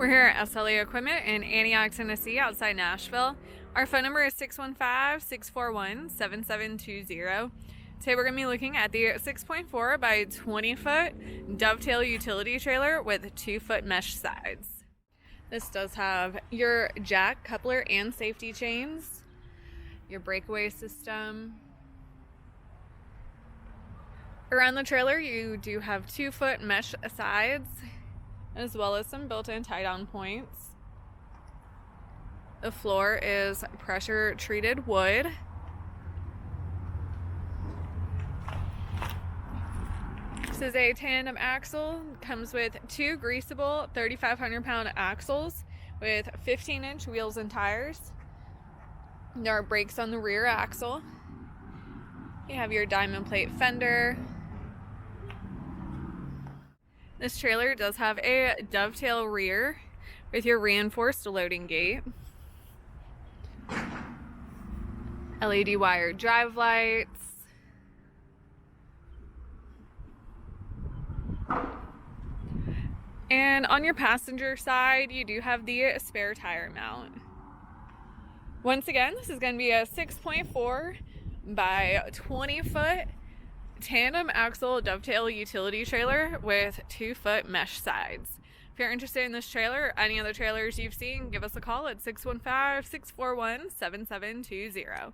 We're here at SLE Equipment in Antioch, Tennessee, outside Nashville. Our phone number is 615-641-7720. Today we're going to be looking at the 6.4 by 20 foot Dovetail utility trailer with 2-foot mesh sides. This does have your jack, coupler, and safety chains, your breakaway system. Around the trailer you do have 2-foot mesh sides, as well as some built-in tie-down points. The floor is pressure treated wood. This is a tandem axle, comes with 2 Greaseable 3,500 pound axles with 15-inch wheels and tires. There are brakes on the rear axle. You have your diamond plate fender. This trailer does have a dovetail rear with your reinforced loading gate, LED wire drive lights, and on your passenger side you do have the spare tire mount. Once again, this is going to be a 6.4 by 20 foot tandem axle dovetail utility trailer with 2-foot mesh sides. If you're interested in this trailer or any other trailers you've seen, give us a call at 615-641-7720.